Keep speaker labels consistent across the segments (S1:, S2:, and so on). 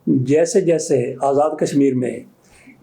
S1: जैसे जैसे आज़ाद कश्मीर में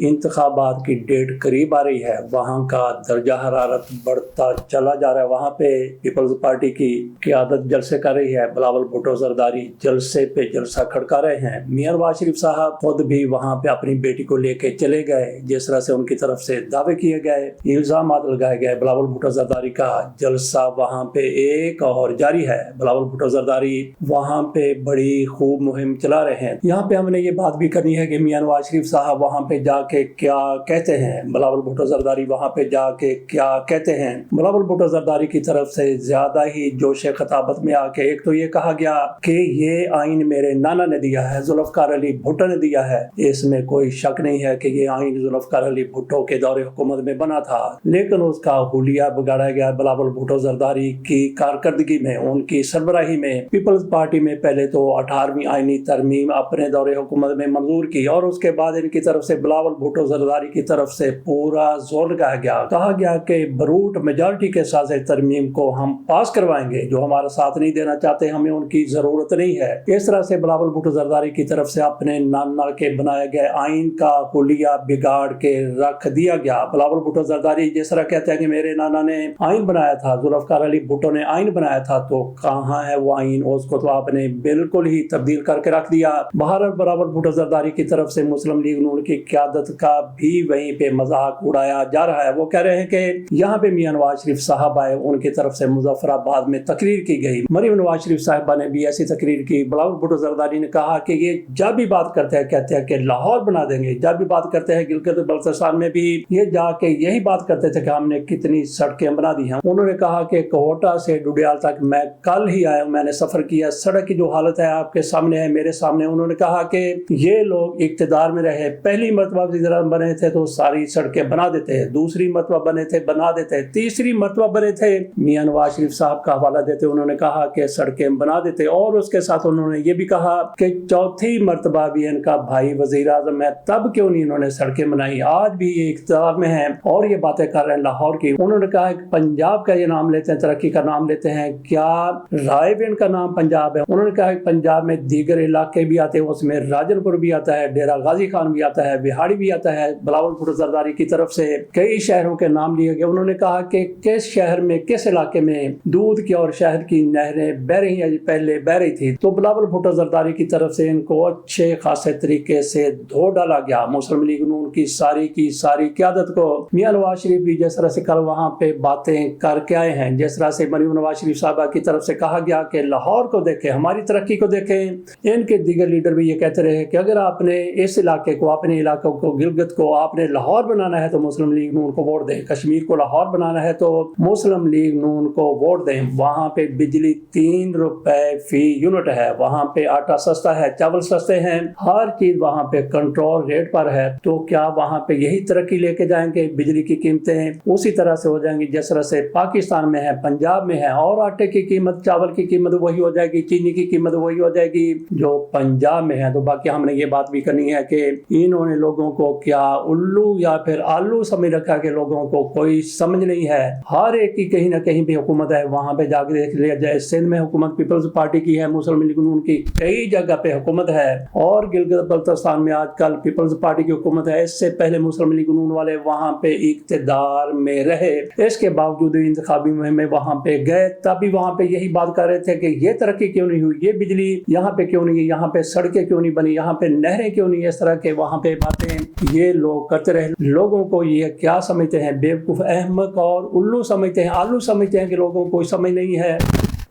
S1: इंतखाबात की डेट करीब आ रही है, वहाँ का दर्जा हरारत बढ़ता चला जा रहा है। वहाँ पे पीपल्स पार्टी की क़यादत जलसे कर रही है। बिलावल भुट्टो जरदारी जलसे पे जलसा खड़का रहे हैं। मियां नवाज शरीफ साहब खुद भी वहाँ पे अपनी बेटी को लेके चले गए। जिस तरह से उनकी तरफ से दावे किए गए, इल्जाम लगाए गए, बिलावल भुट्टो जरदारी का जलसा वहाँ पे एक और जारी है। बिलावल भुट्टो जरदारी वहाँ पे बड़ी खूब मुहिम चला रहे हैं। यहाँ पे हमने ये बात भी करनी है कि मियां नवाज शरीफ साहब वहाँ पे जाके क्या कहते हैं, बिलावल भुट्टो जरदारी वहाँ पे जाके क्या कहते हैं। बिलावल भुट्टो जरदारी की तरफ से ज्यादा ही जोश खताबत में आके एक तो ये कहा गया कि ये आइन मेरे नाना ने दिया है, जुल्फकार अली भुट्टो ने दिया है। इसमें कोई शक नहीं है कि ये आइन जुल्फकार अली भुट्टो के दौरे हुकूमत में बना था, लेकिन उसका हुलिया बिगाड़ा गया बिलावल भुट्टो जरदारी की कारकर्दगी में, उनकी सरबराही में। पीपल्स पार्टी में पहले तो 18वीं आइनी तरमीम अपने दौरे हुकूमत में मंजूर की और उसके बाद इनकी तरफ से बिलावल भुट्टो जरदारी की तरफ से पूरा जोर लगाया गया। कहा गया कि बरूट मेजॉरिटी के साथ तरमीम को हम पास करवाएंगे, जो हमारा साथ नहीं देना चाहते हमें उनकी जरूरत नहीं है। इस तरह से बिलावल भुट्टो जरदारी की तरफ से अपने नाना के बनाए गए आइन का हुलिया बिगाड़ के रख दिया गया। बिलावल भुट्टो जरदारी जिस तरह कहते हैं कि मेरे नाना ने आइन बनाया था, जुल्फकार अली भुट्टो ने आइन बनाया था, तो कहाँ है वो आइन? उसको तो आपने बिल्कुल ही तब्दील करके रख दिया। भारत बिलावल भुट्टो जरदारी की तरफ से मुस्लिम लीग नून की क़यादत का भी वहीं पे मजाक उड़ाया जा रहा है। वो कह रहे हैं कि यहाँ पे मियां नवाज शरीफ साहब आए, उनकी तरफ से मुजफ्फराबाद में तकरीर की गई। मरीम नवाज शरीफ साहिबा ने भी ऐसी तकरीर की। बिलावल भुट्टो जरदारी ने कहा कि ये जब भी बात करते हैं कहते हैं कि लाहौर बना देंगे, जब भी बात करते हैं गिलगित बल्तिस्तान में भी ये जाके यही बात करते थे कि हमने कितनी सड़कें बना दी हैं। उन्होंने कहा कि कोहटा से डुडियाल तक मैं कल ही आया, मैंने सफर किया, सड़क की जो हालत है आपके सामने है, मेरे सामने। उन्होंने कहा कि ये लोग इक्तदार में रहे, पहली मरतबा वज़ीर-ए-आज़म बने थे तो सारी सड़कें बना देते हैं, दूसरी मरतबा बने थे बना देते हैं, तीसरी मरतबा बने थे मियां नवाज शरीफ साहब का हवाला देते, उन्होंने कहा कि सड़कें बना देते। और उसके साथ उन्होंने ये भी कहा कि चौथी मरतबा भी इनका भाई वज़ीर-ए-आज़म है, तब क्यों नहीं इन्होंने सड़कें बनाई? आज भी ये इख्तियार में है और ये बातें कर रहे हैं लाहौर की। उन्होंने कहा कि पंजाब का ये नाम लेते हैं, तरक्की का नाम लेते हैं, क्या रायविंड का नाम पंजाब है? उन्होंने कहा कि पंजाब में दीगर इलाके भी आते हैं, उसमें राजनपुर भी आता है, डेरा गाजी खान भी आता है, बिहाड़ी भी आता है। बिलावल भुट्टो जरदारी की तरफ से कई शहरों के नाम लिए गए। उन्होंने कहा कि किस शहर में, किस इलाके में दूध की और शहद की नहरें बह रही हैं, पहले बह रही थी। तो बिलावल भुट्टो जरदारी की तरफ से इनको अच्छे खासे तरीके से धो डाला गया। मुस्लिम लीग नून की सारी क़यादत को मियां नवाज शरीफ भी जिस तरह से कल वहाँ पे बातें करके आए हैं, जिस तरह से मरीम नवाज शरीफ साहबा की तरफ से कहा गया कि लाहौर को देखें, हमारी तरक्की को देखें। इनके दीगर लीडर भी ये कहते रहे कि अगर आपने इस इलाके को, अपने इलाकों को, गिलगित को आपने लाहौर बनाना है तो मुस्लिम लीग नून को वोट दें, कश्मीर को लाहौर बनाना है तो मुस्लिम लीग नून को वोट दें। वहाँ पे बिजली 3 रुपए फी यूनिट है, वहाँ पे आटा सस्ता है, चावल सस्ते हैं, हर चीज वहाँ पे कंट्रोल रेट पर है। तो क्या वहाँ पे यही तरक्की लेके जाएंगे? बिजली की कीमतें उसी तरह से हो जाएंगी जिस तरह से पाकिस्तान में है, पंजाब में है, और आटे की कीमत, चावल की कीमत वही हो जाएगी, चीनी की कीमत वही हो जाएगी जो पंजाब में है। तो बाकी हमने ये बात भी करनी है कि इन्होंने लोगों को क्या उल्लू या फिर आलू समझ रखा कि लोगों को कोई समझ नहीं है। हर एक की कहीं ना कहीं भी हुकूमत है, वहां पे जाकर देख लिया जाए। सिंध में हुकूमत पीपल्स पार्टी की है, मुस्लिम लीग नून की कई जगह पे हुकूमत है, और गिलगित बल्तिस्तान में आजकल पीपल्स पार्टी की हुकूमत है। इससे पहले मुस्लिम लीग नून वाले वहां पे इक्तदार में रहे, इसके बावजूद इंतखाबी मुहिम में वहां पे गए, तभी वहां पे यही बात कर रहे थे कि ये तरक्की क्यों नहीं हुई, ये बिजली यहाँ पे क्यों नहीं है, यहाँ पे सड़कें क्यों नहीं बनी, यहाँ पे नहरें क्यों नहीं, इस तरह के वहां पे बातें ये लोग करते रहे। लोगों को ये क्या समझते हैं, बेवकूफ, अहमक और उल्लू समझते हैं, आलू समझते हैं कि लोगों को समझ नहीं है।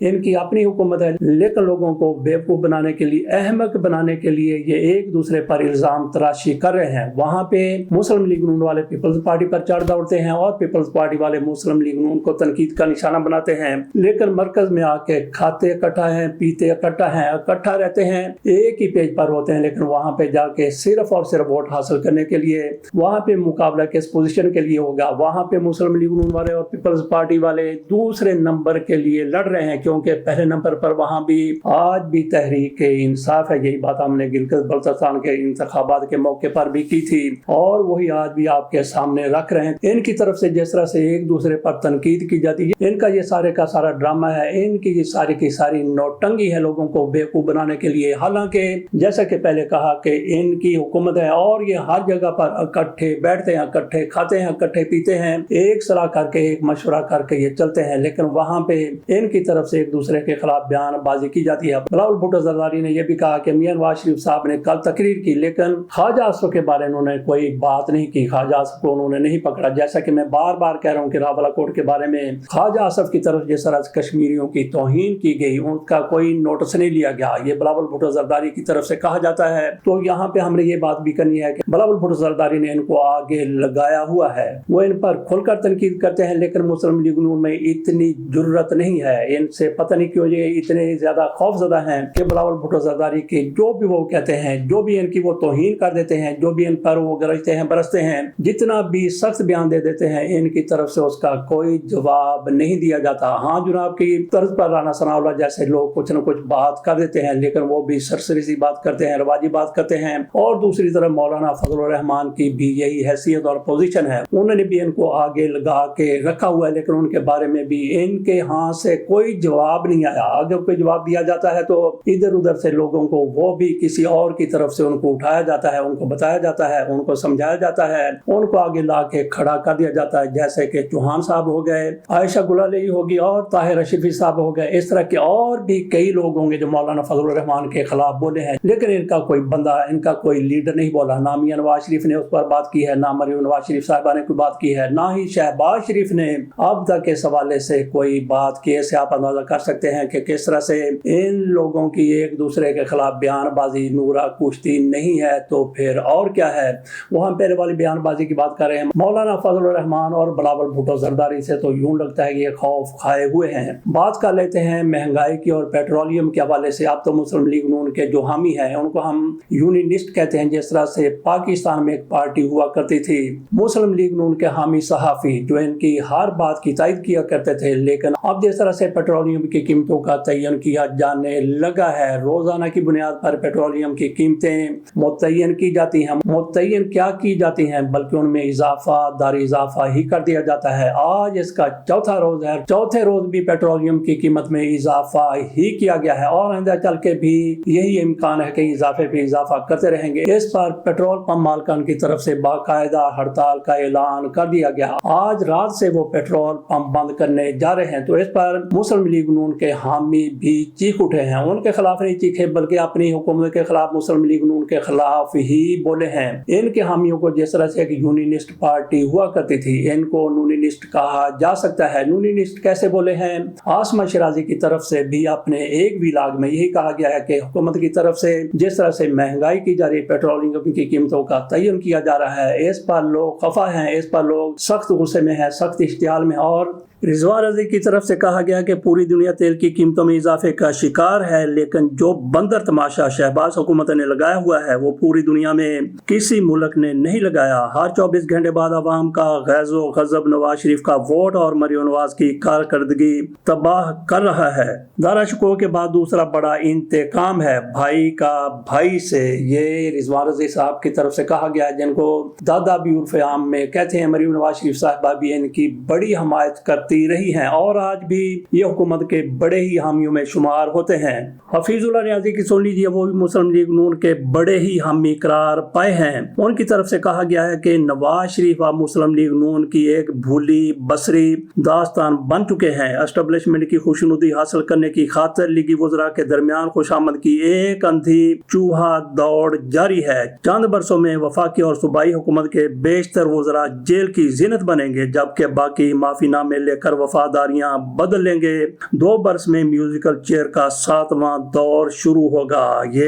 S1: इनकी अपनी हुकूमत है, लेकिन लोगों को बेवकूफ बनाने के लिए, अहमक बनाने के लिए ये एक दूसरे पर इल्जाम तराशी कर रहे हैं। वहां पे मुस्लिम लीग नून वाले पीपल्स पार्टी पर चढ़ दौड़ते हैं और पीपल्स पार्टी वाले मुस्लिम लीग नून को तनकीद का निशाना बनाते हैं, लेकिन मरकज में आके खाते इकट्ठा हैं, पीते इकट्ठा हैं, इकट्ठा रहते हैं, एक ही पेज पर होते हैं, लेकिन वहां पे जाके सिर्फ और सिर्फ वोट हासिल करने के लिए, वहां पे मुकाबला किस पोजीशन के लिए होगा, वहां पे मुस्लिम लीग नून वाले और पीपल्स पार्टी वाले दूसरे नंबर के लिए लड़ रहे हैं। क्योंकि पहले नंबर पर वहाँ भी आज भी तहरीक इंसाफ है। यही बात हमने गिलगित बल्तिस्तान के इंतखाबात के मौके पर भी की थी और वही आज भी आपके सामने रख रहे हैं। इनकी तरफ से जिस तरह से एक दूसरे पर तनकीद की जाती है, इनका ये सारे का सारा ड्रामा है, इनकी ये सारी की सारी नौटंकी है लोगों को बेवकूफ बनाने के लिए। हालांकि जैसा कि पहले कहा कि इनकी हुकूमत है और ये हर जगह पर इकट्ठे बैठते हैं, इकट्ठे खाते हैं, इकट्ठे पीते हैं, एक सलाह करके एक मशवरा करके ये चलते हैं। लेकिन वहाँ पे इनकी तरफ से एक दूसरे के खिलाफ बयानबाजी की जाती है। बिलावल भुट्टो जरदारी ने यह भी कहा कि मियां नवाज शरीफ साहब ने कल तकरीर की, लेकिन ख्वाजा आसफ के बारे में उन्होंने कोई बात नहीं की। ख्वाजा आसफ को उन्होंने नहीं पकड़ा। जैसा कि मैं बार बार कह रहा हूँ कि रावलाकोट के बारे में ख्वाजा आसफ की तरफ जिस तरह कश्मीरियों की तौहीन की गई, उनका कोई नोटिस नहीं लिया गया। ये बिलावल भुट्टो जरदारी की तरफ से कहा जाता है। तो यहाँ पे हमने ये बात भी करनी है कि बिलावल भुट्टो जरदारी ने इनको आगे लगाया हुआ है, वो इन पर खुलकर तनकीद करते हैं, लेकिन मुस्लिम लीग नून में इतनी जुर्रत नहीं है। इनसे पता नहीं क्यों ये इतने ज्यादा खौफजदा हैं कि बिलावल भुट्टो जरदारी के जो भी वो कहते हैं, जो भी इनकी वो तौहीन कर देते हैं, जो भी इन पर वो गरजते हैं, बरसते हैं, जितना भी सख्त बयान दे देते हैं, इनकी तरफ से उसका कोई जवाब नहीं दिया जाता। हाँ, जुनाब की तर्ज पर राना सनाउल्लाह जैसे लोग कुछ न कुछ बात कर देते हैं, लेकिन वो भी सरसरी सी बात करते हैं, रवाजी बात करते हैं। और दूसरी तरफ मौलाना फजलुर रहमान की भी यही हैसियत और पोजीशन है, उन्होंने भी इनको आगे लगा के रखा हुआ है, लेकिन उनके बारे में भी इनके हाथ से कोई जवाब नहीं आया। अगर कोई जवाब दिया जाता है तो इधर उधर से लोगों को वो भी किसी और की तरफ से उनको उठाया जाता है, उनको बताया जाता है, उनको समझाया जाता है, उनको आगे ला के खड़ा कर दिया जाता है। जैसे कि चौहान साहब हो गए, आयशा गुलाली होगी और ताहिर अशरफी साहब हो गए। इस तरह के और भी कई लोग होंगे जो मौलाना फजलुर रहमान के खिलाफ बोले हैं, लेकिन इनका कोई बंदा, इनका कोई लीडर नहीं बोला। ना मियां नवाज शरीफ ने उस पर बात की है, ना मरियम नवाज शरीफ साहिबा ने कोई बात की है, ना ही शहबाज शरीफ ने अब तक इस हवाले से कोई बात की। ऐसे आप अंदाजा कर सकते हैं कि किस तरह से इन लोगों की एक दूसरे के खिलाफ बयानबाजी नूरा कुश्ती नहीं है तो फिर और क्या है। वो हम पहले वाली बयानबाजी की बात कर रहे हैं। मौलाना फजलुर रहमान और बिलावल भुट्टो जरदारी से तो यूं लगता है कि ये खौफ खाए हुए हैं। बात कर लेते हैं महंगाई की और पेट्रोलियम के हवाले से। आप तो मुस्लिम लीग नून के जो हामी हैं उनको हम यूनिनिस्ट कहते हैं। जिस तरह से पाकिस्तान में एक पार्टी हुआ करती थी मुस्लिम लीग नून के हामी सहाफी, जो इनकी हर बात की तायद किया करते थे, लेकिन अब जिस तरह से पेट्रोलियम की कीमतों का तयन किया जाने लगा है, रोजाना की बुनियाद पर पेट्रोलियम की कीमतें मुतय्यन की जाती हैं। मुतय्यन क्या की जाती हैं, बल्कि उनमें इजाफा दारी इजाफा ही कर दिया जाता है। आज इसका चौथा रोज है, चौथे रोज भी पेट्रोलियम की कीमत में इजाफा ही किया गया है और आइंदा चल के भी यही इम्कान है कि इजाफे पे इजाफा करते रहेंगे। इस पर पेट्रोल पंप मालिकान की तरफ से बाकायदा हड़ताल का ऐलान कर दिया गया। आज रात से वो पेट्रोल पंप बंद करने जा रहे हैं। तो इस पर मुस्लिम लीग नून के हामी भी चीख उठे हैं। उनके खिलाफ नहीं चीखे बल्कि अपनी हुकूमत के खिलाफ, मुस्लिम लीग नून के खिलाफ ही बोले हैं। इनके हामियों को जिस तरह से एक यूनिनिस्ट पार्टी हुआ करती थी, इनको यूनिनिस्ट कहा जा सकता है। यूनिनिस्ट कैसे बोले हैं? आसमा शिराजी की तरफ से भी अपने एक विलाग में यही कहा गया है कि हुकूमत की तरफ से जिस तरह से महंगाई की जा रही, पेट्रोलियम की कीमतों का तयन किया जा रहा है, इस पर लोग खफा हैं, इस पर लोग सख्त गुस्से में है, सख्त इश्तियाल में। और रिजवान रजी की तरफ से कहा गया कि पूरी दुनिया तेल की कीमतों में इजाफे का शिकार है, लेकिन जो बंदर तमाशा शहबाज हुकूमत ने लगाया हुआ है वो पूरी दुनिया में किसी मुल्क ने नहीं लगाया। हर 24 घंटे बाद अवाम का गैज़ो गज़ब नवाज शरीफ का वोट और मरियम नवाज की कारकर्दगी तबाह कर रहा है। दारा शुकों के बाद दूसरा बड़ा इंतकाम है भाई का भाई से, ये रिजवान रजी साहब की तरफ से कहा गया है, जिनको दादा भी उर्फ आम में कहते हैं। मरियम नवाज शरीफ साहिबा भी इनकी बड़ी हमायत करती रही हैं और आज भी ये हुकूमत के बड़े ही हामियों में शुमार होते हैं। हफीजुल्लाह नियाज़ी की सुन लीजिए, वो भी मुस्लिम लीग नून के बड़े ही हामी करार पाए हैं। उनकी तरफ से कहा गया है कि नवाज शरीफ और मुस्लिम लीग नून की एक भूली बसरी दास्तान बन चुके हैं। एस्टेब्लिशमेंट की खुशनुदी हासिल करने की खातिर लीगी वज़रा के दरमियान खुशामद की एक अंधी चूहा दौड़ जारी है। चंद बरसों में वफाकी और सूबाई हुकूमत के बेशतर वज़रा जेल की ज़ीनत बनेंगे, जबकि बाकी माफीनामे लेकर वफादारियां बदल लेंगे। 2 बरस में म्यूजिकल चेयर का 7वां दौर शुरू होगा। ये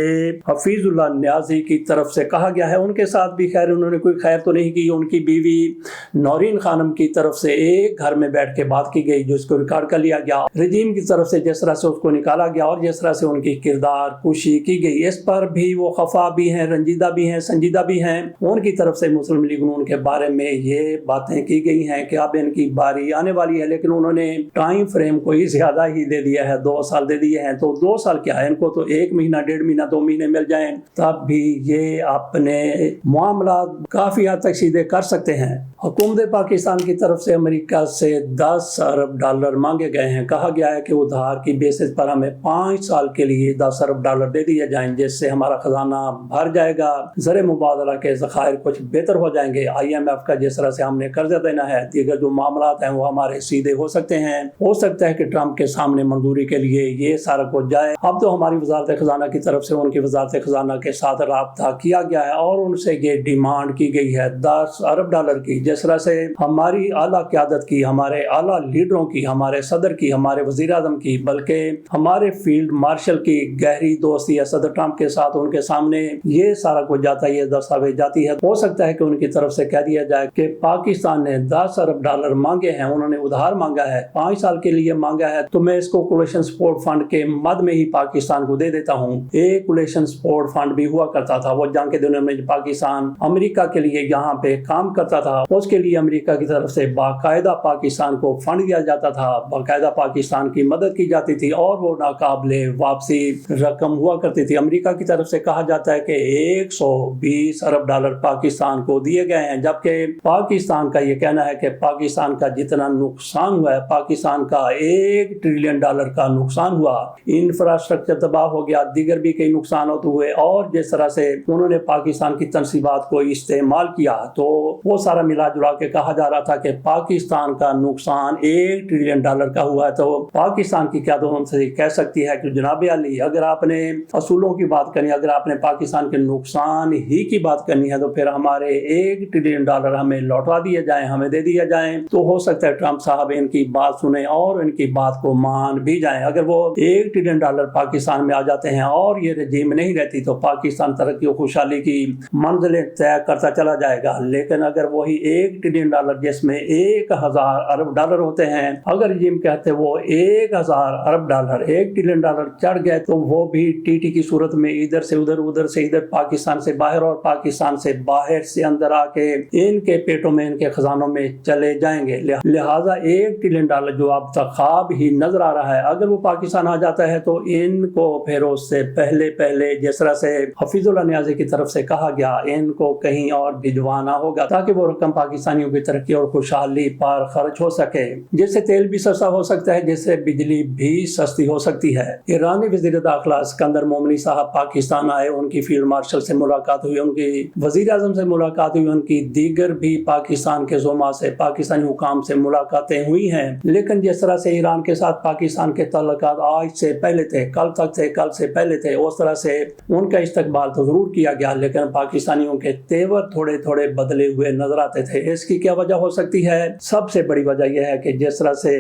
S1: हफीजुल्लाह नियाज़ी की तरफ से कहा गया है। उनके साथ भी खैर उन्होंने कोई खैर तो नहीं की। उनकी बीवी नौरीन खानम की तरफ से एक घर में बैठ के बात की गई, जिसको रिकॉर्ड कर लिया गया। रजीम की तरफ से जिस तरह से उसको निकाला गया और जिस तरह से उनकी किरदार कुशी की गई, इस पर भी वो खफा भी हैं, रंजीदा भी हैं, संजीदा भी हैं। उनकी तरफ से मुस्लिम लीग नून के बारे में ये बातें की गई हैं कि अब इनकी बारी आने वाली है, लेकिन उन्होंने टाइम फ्रेम कोई ज्यादा ही दे दिया है, 2 साल दे दिए हैं। तो 2 साल क्या है, इनको तो 1 महीना, 1.5 महीना, 2 महीने मिल जाएं तब भी ये अपने मामला काफी हद तक सीधे कर सकते हैं। हुकूमत पाकिस्तान की तरफ से अमेरिका से 10 अरब डॉलर मांगे गए हैं। कहा गया है कि उधार की बेसिस पर हमें 5 साल के लिए 10 अरब डॉलर दे दिए जाएं, जिससे हमारा खजाना भर जाएगा, ज़र मुबादला के ज़खायर कुछ बेहतर हो जाएंगे। IMF का जिस तरह से हमने कर्जा देना है, दीगर जो मामला हैं वो हमारे सीधे हो सकते हैं। हो सकता है कि ट्रंप के सामने मंजूरी के लिए ये सारा कुछ जाए। अब तो हमारी वजारत खजाना की तरफ से उनकी वजारत खजाना के साथ राब्ता किया गया है और उनसे ये डिमांड की गई है 10 अरब डॉलर की। जिस तरह से हमारी आला क़यादत की, हमारे आला लीडरों की, हमारे सदर की, हमारे वज़ीर आज़म की, बल्कि हमारे फील्ड मार्शल की गहरी दोस्ती है सदर ट्रंप के साथ, उनके सामने ये सारा कुछ जाता है, ये दस्तावेज जाती है। हो सकता है कि उनकी तरफ से कह दिया जाए कि पाकिस्तान ने 10 अरब डॉलर मांगे हैं, उन्होंने उधार मांगा है, 5 साल के लिए मांगा है, तो मैं इसको कोलिशन सपोर्ट फंड के मद में ही पाकिस्तान को दे देता हूँ। एक कोलिशन सपोर्ट फंड भी हुआ करता था, वो जंग के दिनों में पाकिस्तान अमेरिका के लिए यहाँ पे काम करता था, उसके लिए अमेरिका की तरफ से बाकायदा पाकिस्तान को फंड दिया जाता था, बाकायदा पाकिस्तान की मदद की जाती थी और वो नाकाबिले वापसी रकम हुआ करती थी। अमेरिका की तरफ से कहा जाता है कि 120 अरब डॉलर पाकिस्तान को दिए गए हैं, जबकि पाकिस्तान का ये कहना है कि पाकिस्तान का जितना नुकसान हुआ है, पाकिस्तान का 1 ट्रिलियन डॉलर का नुकसान हुआ, इंफ्रास्ट्रक्चर तबाह हो गया, दीगर भी कई नुकसान हुए और जिस तरह से उन्होंने पाकिस्तान की तनसीबात को इस्तेमाल किया, तो वो सारा मिला जुला के कहा जा रहा था कि पाकिस्तान का नुकसान 1 ट्रिलियन डॉलर का हुआ है। तो पाकिस्तान की क्या तो हमसे कह सकती है कि जनाब अली, अगर आपने असूलों की बात करनी, अगर आपने पाकिस्तान के नुकसान ही की बात करनी है, तो फिर हमारे 1 ट्रिलियन डॉलर हमें लौटा दिए जाएं, हमें दे दिए जाएं, तो हो सकता है ट्रंप साहब इनकी बात सुने और इनकी बात को मान भी जाएं। अगर वो 1 ट्रिलियन डॉलर पाकिस्तान में आ जाते हैं और ये रजीम नहीं रहती, तो पाकिस्तान तरक्की और खुशहाली की मंजिलें तय करता चला जाएगा। लेकिन अगर वही 1 ट्रिलियन डॉलर जिसमें 1000 अरब डॉलर होते हैं, अगर रजीम कहते वो 1000 अरब डॉलर 1 ट्रिलियन डॉलर चढ़ गए, तो वो भी टीटी की सूरत में इधर से उधर, उधर से इधर, पाकिस्तान से बाहर और पाकिस्तान से बाहर से अंदर आके इनके पेटों में, इनके खजानों में चले जाएंगे। लिहाजा 1 ट्रिलियन डॉलर जो अब तक ख्वाब ही नजर आ रहा है, अगर वो पाकिस्तान आ जाता है तो इनको फिर उससे पहले जिस तरह से हफीजुल्लाह नियाज़ी की तरफ से कहा गया, इनको कहीं और भिजवाना होगा ताकि वो रकम पाकिस्तानियों की तरक्की और खुशहाली पर खर्च हो सके, जिससे तेल भी सस्ता हो सकता है, जिससे बिजली भी सस्ती हो सकती है। ईरानी वज़ीर दाखिला सिकंदर मोमनी साहब पाकिस्तान आए, उनकी फील्ड मार्शल से मुलाकात हुई, उनकी वज़ीर आज़म से मुलाकात हुई, उनकी दीगर भी पाकिस्तान के ज़ुमा से, पाकिस्तानी हुकाम से मुलाकातें हुई हैं। लेकिन जिस तरह से ईरान के साथ पाकिस्तान के तल्लुकात आज से पहले थे, कल तक थे, कल से पहले थे, उस तरह से उनका इस्तकबाल तो जरूर किया गया, लेकिन पाकिस्तानियों के तेवर थोड़े थोड़े बदले हुए नजर आते थे। इसकी क्या वजह हो सकती है? सबसे बड़ी वजह यह है कि जिस तरह से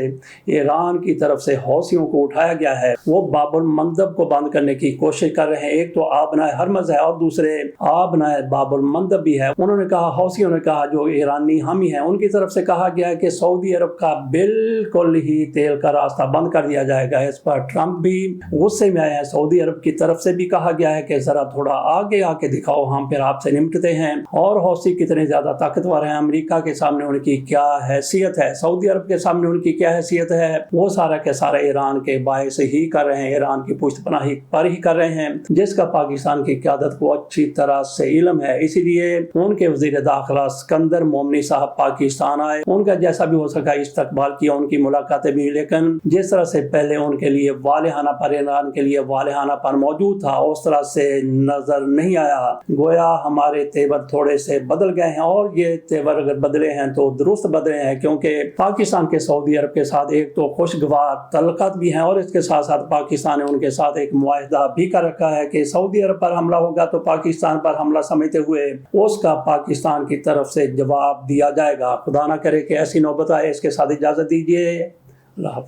S1: ईरान की तरफ से हौसियों को उठाया गया है, वो बाबुल मंदब को बंद करने की कोशिश कर रहे हैं। एक तो आबनाए हरमज है और दूसरे आबनाए बाबुल मंदब भी है। उन्होंने कहा, हौसियों ने कहा, जो ईरानी हामी है, उनकी तरफ से कहा गया है कि सऊदी अरब का बिल्कुल ही तेल का रास्ता बंद कर दिया जाएगा। इस पर ट्रंप भी गुस्से में आए हैं। सऊदी अरब की तरफ से भी कहा गया है कि जरा थोड़ा आगे आके दिखाओ, हम फिर आपसे निपटते हैं। और हौसी कितने ज्यादा ताकतवर हैं, अमेरिका के सामने उनकी क्या हैसियत है, सऊदी अरब के सामने उनकी क्या हैसियत है, वो सारा के सारा ईरान के बायस ही कर रहे हैं, ईरान की पुश्तपनाही पर ही कर रहे हैं, जिसका पाकिस्तान की क़यादत को अच्छी तरह से इल्म है। इसीलिए उनके वज़ीर दाखिला सिकंदर मोमनी साहब पाकिस्तान आए, उनका जैसा भी हो सका इस्तकबाल किया, उनकी मुलाकातें भी, लेकिन जिस तरह से पहले उनके लिए वालिहाना पर, ईरान के लिए वालिहाना पर मौजूद था, उस तरह से नजर नहीं आया। गोया हमारे तेवर थोड़े से बदल गए हैं और ये तेवर अगर बदले हैं तो दुरुस्त बदले हैं, क्योंकि पाकिस्तान के सऊदी अरब के साथ एक तो खुशगवार तल्लुकात भी हैं और इसके साथ साथ पाकिस्तान ने उनके साथ एक मुआहदा भी कर रखा है कि सऊदी अरब पर हमला होगा तो पाकिस्तान पर हमला समझते हुए उसका पाकिस्तान की तरफ से जवाब दिया जाएगा। खुदा ना करे कि ऐसी नौबत आए। इसके साथ इजाजत दीजिए। अल्लाह हाफ़िज़।